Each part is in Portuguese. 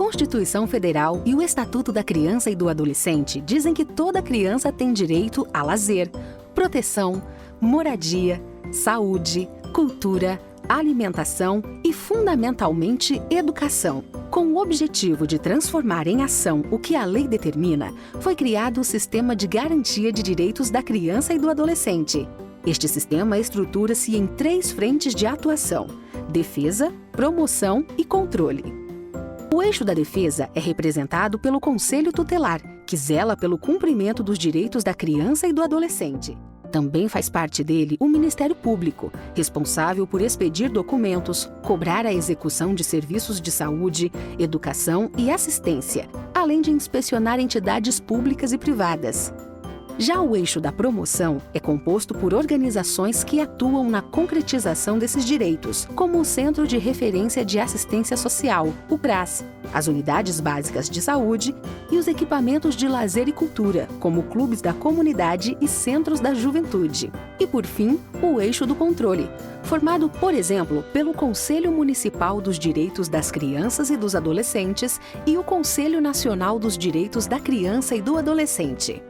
Constituição Federal e o Estatuto da Criança e do Adolescente dizem que toda criança tem direito a lazer, proteção, moradia, saúde, cultura, alimentação e, fundamentalmente, educação. Com o objetivo de transformar em ação o que a lei determina, foi criado o Sistema de Garantia de Direitos da Criança e do Adolescente. Este sistema estrutura-se em 3 frentes de atuação: defesa, promoção e controle. O eixo da defesa é representado pelo Conselho Tutelar, que zela pelo cumprimento dos direitos da criança e do adolescente. Também faz parte dele o Ministério Público, responsável por expedir documentos, cobrar a execução de serviços de saúde, educação e assistência, além de inspecionar entidades públicas e privadas. Já o eixo da promoção é composto por organizações que atuam na concretização desses direitos, como o Centro de Referência de Assistência Social, o CRAS, as Unidades Básicas de Saúde e os equipamentos de lazer e cultura, como clubes da comunidade e centros da juventude. E, por fim, o eixo do controle, formado, por exemplo, pelo Conselho Municipal dos Direitos das Crianças e dos Adolescentes e o Conselho Nacional dos Direitos da Criança e do Adolescente.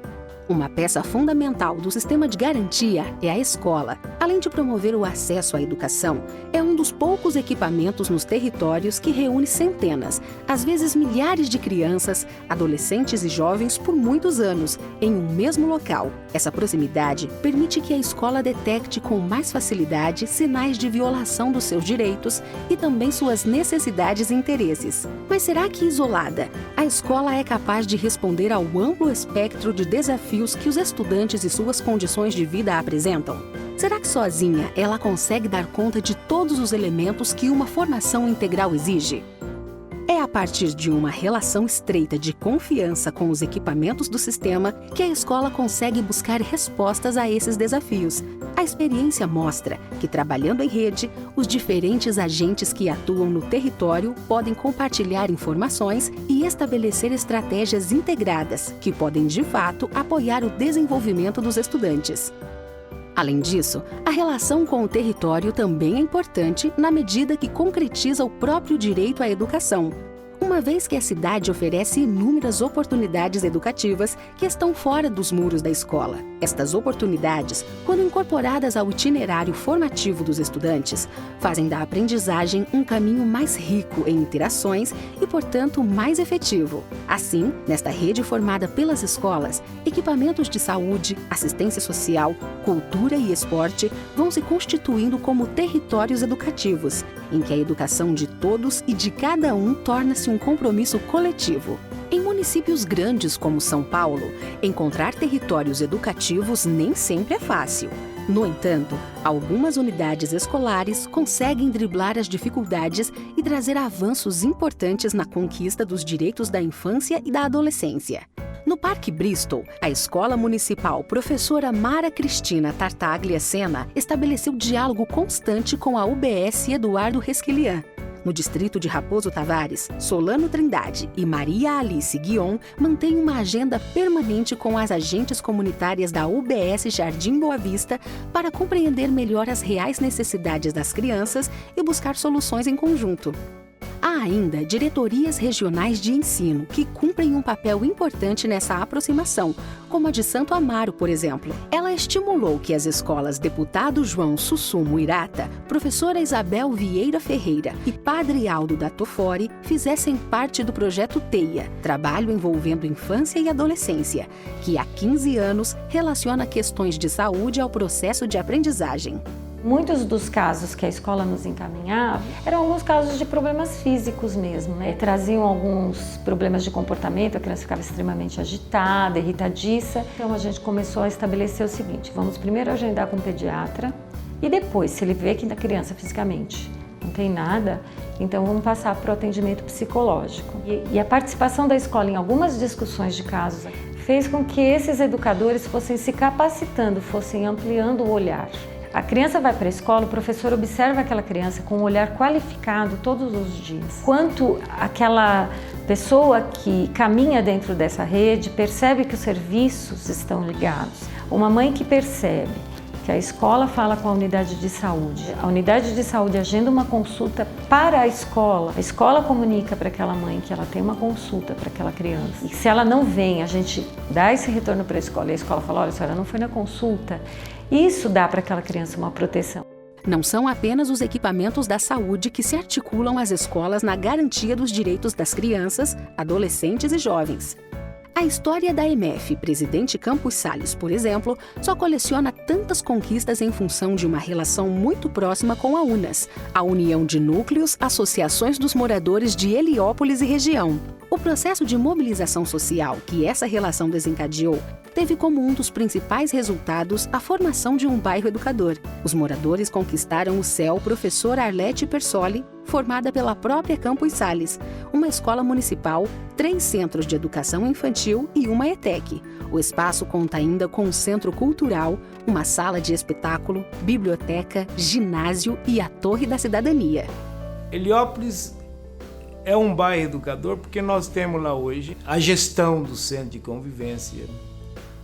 Uma peça fundamental do sistema de garantia é a escola. Além de promover o acesso à educação, é um dos poucos equipamentos nos territórios que reúne centenas, às vezes milhares de crianças, adolescentes e jovens por muitos anos, em um mesmo local. Essa proximidade permite que a escola detecte com mais facilidade sinais de violação dos seus direitos e também suas necessidades e interesses. Mas será que isolada, a escola é capaz de responder ao amplo espectro de desafios que os estudantes e suas condições de vida apresentam? Será que sozinha ela consegue dar conta de todos os elementos que uma formação integral exige? É a partir de uma relação estreita de confiança com os equipamentos do sistema que a escola consegue buscar respostas a esses desafios. A experiência mostra que, trabalhando em rede, os diferentes agentes que atuam no território podem compartilhar informações e estabelecer estratégias integradas que podem, de fato, apoiar o desenvolvimento dos estudantes. Além disso, a relação com o território também é importante na medida que concretiza o próprio direito à educação, uma vez que a cidade oferece inúmeras oportunidades educativas que estão fora dos muros da escola. Estas oportunidades, quando incorporadas ao itinerário formativo dos estudantes, fazem da aprendizagem um caminho mais rico em interações e, portanto, mais efetivo. Assim, nesta rede formada pelas escolas, equipamentos de saúde, assistência social, cultura e esporte vão se constituindo como territórios educativos, em que a educação de todos e de cada um torna-se um compromisso coletivo. Em municípios grandes como São Paulo, encontrar territórios educativos nem sempre é fácil. No entanto, algumas unidades escolares conseguem driblar as dificuldades e trazer avanços importantes na conquista dos direitos da infância e da adolescência. No Parque Bristol, a Escola Municipal Professora Mara Cristina Tartaglia Sena estabeleceu diálogo constante com a UBS Eduardo Resquilian. No distrito de Raposo Tavares, Solano Trindade e Maria Alice Guion mantêm uma agenda permanente com as agentes comunitárias da UBS Jardim Boa Vista para compreender melhor as reais necessidades das crianças e buscar soluções em conjunto. Há ainda diretorias regionais de ensino que cumprem um papel importante nessa aproximação, como a de Santo Amaro, por exemplo. Ela estimulou que as escolas Deputado João Sussumo Irata, Professora Isabel Vieira Ferreira e Padre Aldo da Tofori fizessem parte do projeto TEIA, trabalho envolvendo infância e adolescência, que há 15 anos relaciona questões de saúde ao processo de aprendizagem. Muitos dos casos que a escola nos encaminhava eram alguns casos de problemas físicos mesmo, né? Traziam alguns problemas de comportamento, a criança ficava extremamente agitada, irritadiça. Então a gente começou a estabelecer o seguinte: vamos primeiro agendar com o pediatra e depois, se ele vê que a criança fisicamente não tem nada, então vamos passar para o atendimento psicológico. E a participação da escola em algumas discussões de casos fez com que esses educadores fossem se capacitando, fossem ampliando o olhar. A criança vai para a escola, o professor observa aquela criança com um olhar qualificado todos os dias. Quanto aquela pessoa que caminha dentro dessa rede percebe que os serviços estão ligados. Uma mãe que percebe que a escola fala com a unidade de saúde. A unidade de saúde agenda uma consulta para a escola comunica para aquela mãe que ela tem uma consulta para aquela criança. E se ela não vem, a gente dá esse retorno para a escola e a escola fala, olha, a senhora não foi na consulta. Isso dá para aquela criança uma proteção. Não são apenas os equipamentos da saúde que se articulam às escolas na garantia dos direitos das crianças, adolescentes e jovens. A história da EMF, Presidente Campos Salles, por exemplo, só coleciona tantas conquistas em função de uma relação muito próxima com a UNAS, a União de Núcleos Associações dos Moradores de Heliópolis e Região. O processo de mobilização social que essa relação desencadeou teve como um dos principais resultados a formação de um bairro educador. Os moradores conquistaram o CEL Professor Arlete Persoli, formada pela própria Campos Salles, uma escola municipal, 3 centros de educação infantil e uma ETEC. O espaço conta ainda com um centro cultural, uma sala de espetáculo, biblioteca, ginásio e a Torre da Cidadania. Heliópolis é um bairro educador porque nós temos lá hoje a gestão do centro de convivência,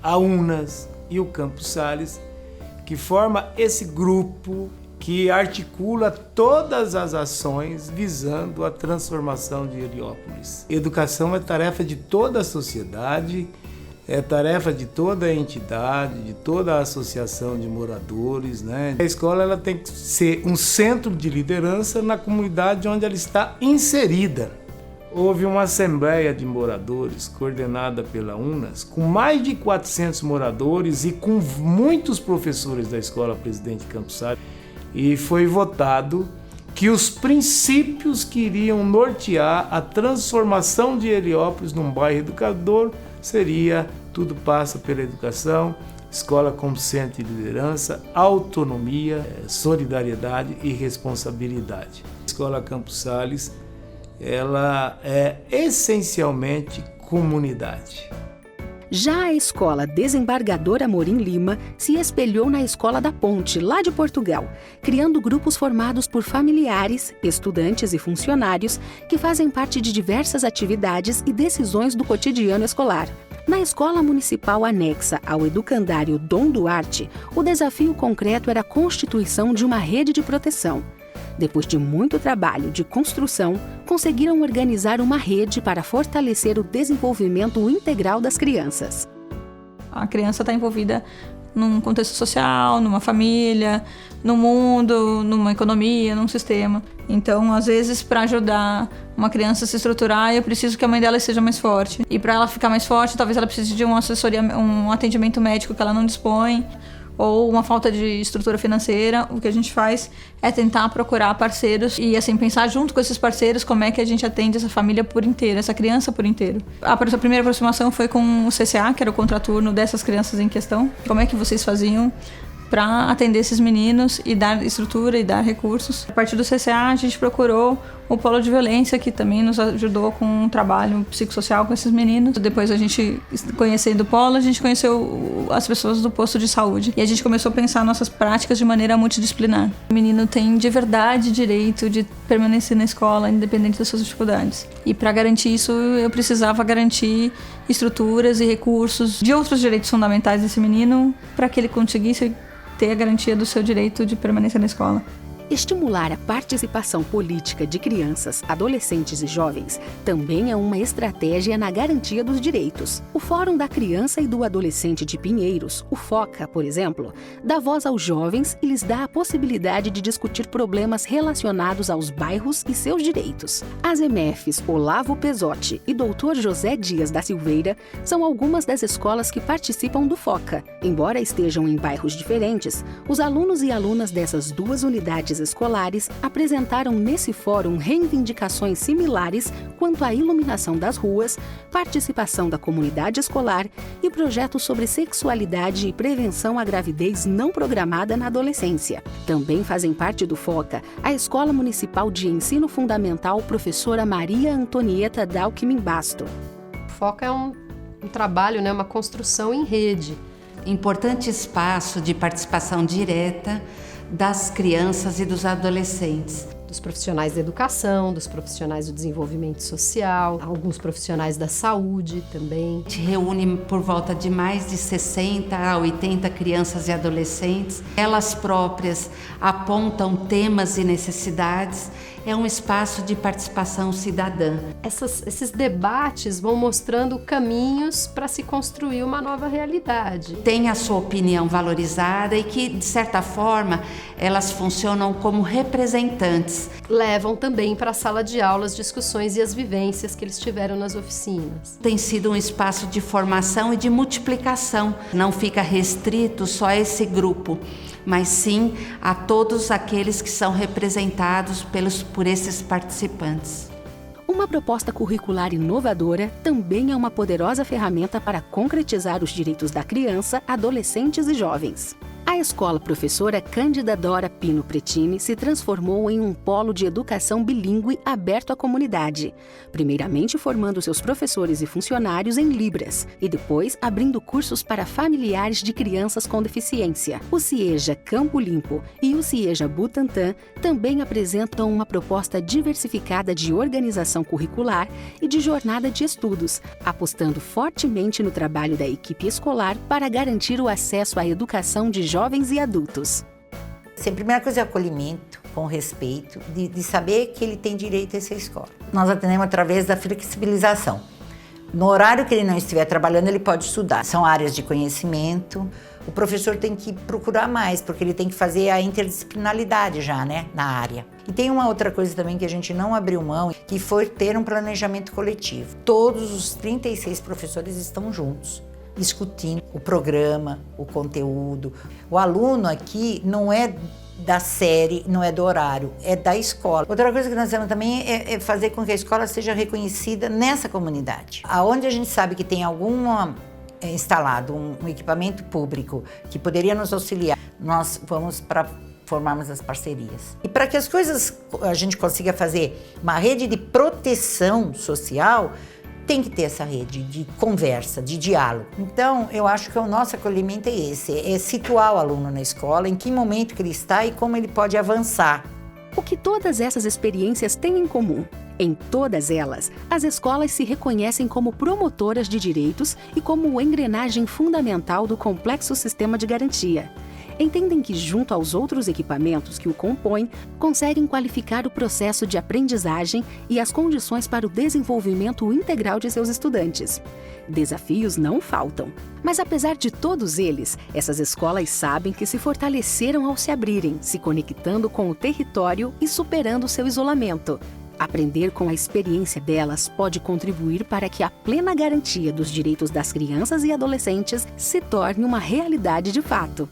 a UNAS e o Campos Salles, que forma esse grupo que articula todas as ações visando a transformação de Heliópolis. Educação é tarefa de toda a sociedade, é tarefa de toda a entidade, de toda a associação de moradores, né? A escola ela tem que ser um centro de liderança na comunidade onde ela está inserida. Houve uma assembleia de moradores coordenada pela UNAS, com mais de 400 moradores e com muitos professores da Escola Presidente Campos Salles, e foi votado que os princípios que iriam nortear a transformação de Heliópolis num bairro educador seria: tudo passa pela educação, escola como centro de liderança, autonomia, solidariedade e responsabilidade. A Escola Campos Salles, ela é essencialmente comunidade. Já a escola Desembargador Amorim Lima se espelhou na Escola da Ponte, lá de Portugal, criando grupos formados por familiares, estudantes e funcionários que fazem parte de diversas atividades e decisões do cotidiano escolar. Na escola municipal anexa ao educandário Dom Duarte, o desafio concreto era a constituição de uma rede de proteção. Depois de muito trabalho de construção, conseguiram organizar uma rede para fortalecer o desenvolvimento integral das crianças. A criança está envolvida num contexto social, numa família, no mundo, numa economia, num sistema. Então, às vezes, para ajudar uma criança a se estruturar, eu preciso que a mãe dela seja mais forte. E para ela ficar mais forte, talvez ela precise de uma assessoria, um atendimento médico que ela não dispõe, ou uma falta de estrutura financeira. O que a gente faz é tentar procurar parceiros e assim pensar junto com esses parceiros como é que a gente atende essa família por inteiro, essa criança por inteiro. A primeira aproximação foi com o CCA, que era o contraturno dessas crianças em questão. Como é que vocês faziam para atender esses meninos e dar estrutura e dar recursos? A partir do CCA, a gente procurou o Polo de Violência, que também nos ajudou com um trabalho psicossocial com esses meninos. Depois, a gente, conhecendo o Polo, a gente conheceu as pessoas do posto de saúde. E a gente começou a pensar nossas práticas de maneira multidisciplinar. O menino tem de verdade direito de permanecer na escola, independente das suas dificuldades. E para garantir isso, eu precisava garantir estruturas e recursos de outros direitos fundamentais desse menino para que ele conseguisse ter a garantia do seu direito de permanecer na escola. Estimular a participação política de crianças, adolescentes e jovens também é uma estratégia na garantia dos direitos. O Fórum da Criança e do Adolescente de Pinheiros, o FOCA, por exemplo, dá voz aos jovens e lhes dá a possibilidade de discutir problemas relacionados aos bairros e seus direitos. As EMFs Olavo Pesotti e Dr. José Dias da Silveira são algumas das escolas que participam do FOCA. Embora estejam em bairros diferentes, os alunos e alunas dessas duas unidades escolares apresentaram nesse fórum reivindicações similares quanto à iluminação das ruas, participação da comunidade escolar e projetos sobre sexualidade e prevenção à gravidez não programada na adolescência. Também fazem parte do FOCA a Escola Municipal de Ensino Fundamental Professora Maria Antonieta Dalkmin Basto. O FOCA é um trabalho, uma construção em rede. Importante espaço de participação direta das crianças e dos adolescentes. dos profissionais da educação, dos profissionais do desenvolvimento social, alguns profissionais da saúde também. A gente reúne por volta de mais de 60 a 80 crianças e adolescentes. Elas próprias apontam temas e necessidades. É um espaço de participação cidadã. Esses debates vão mostrando caminhos para se construir uma nova realidade. Tem a sua opinião valorizada e que, de certa forma, elas funcionam como representantes. Levam também para a sala de aula as discussões e as vivências que eles tiveram nas oficinas. Tem sido um espaço de formação e de multiplicação. Não fica restrito só a esse grupo, mas sim a todos aqueles que são representados por esses participantes. Uma proposta curricular inovadora também é uma poderosa ferramenta para concretizar os direitos da criança, adolescentes e jovens. A escola professora Cândida Dora Pino Pretini se transformou em um polo de educação bilíngue aberto à comunidade, primeiramente formando seus professores e funcionários em Libras e depois abrindo cursos para familiares de crianças com deficiência. O CIEJA Campo Limpo e o CIEJA Butantã também apresentam uma proposta diversificada de organização curricular e de jornada de estudos, apostando fortemente no trabalho da equipe escolar para garantir o acesso à educação de jovens e adultos. A primeira coisa é o acolhimento, com respeito, de saber que ele tem direito a essa escola. Nós atendemos através da flexibilização. No horário que ele não estiver trabalhando, ele pode estudar. São áreas de conhecimento. O professor tem que procurar mais, porque ele tem que fazer a interdisciplinaridade já, né, na área. E tem uma outra coisa também que a gente não abriu mão, que foi ter um planejamento coletivo. Todos os 36 professores estão juntos, discutindo o programa, o conteúdo. O aluno aqui não é da série, não é do horário, é da escola. Outra coisa que nós temos também é fazer com que a escola seja reconhecida nessa comunidade. Aonde a gente sabe que tem instalado um equipamento público que poderia nos auxiliar, nós vamos para formarmos as parcerias. E para que as coisas a gente consiga fazer uma rede de proteção social, tem que ter essa rede de conversa, de diálogo. Então, eu acho que o nosso acolhimento é esse, é situar o aluno na escola, em que momento que ele está e como ele pode avançar. O que todas essas experiências têm em comum? Em todas elas, as escolas se reconhecem como promotoras de direitos e como engrenagem fundamental do complexo sistema de garantia. Entendem que, junto aos outros equipamentos que o compõem, conseguem qualificar o processo de aprendizagem e as condições para o desenvolvimento integral de seus estudantes. Desafios não faltam. Mas apesar de todos eles, essas escolas sabem que se fortaleceram ao se abrirem, se conectando com o território e superando seu isolamento. Aprender com a experiência delas pode contribuir para que a plena garantia dos direitos das crianças e adolescentes se torne uma realidade de fato.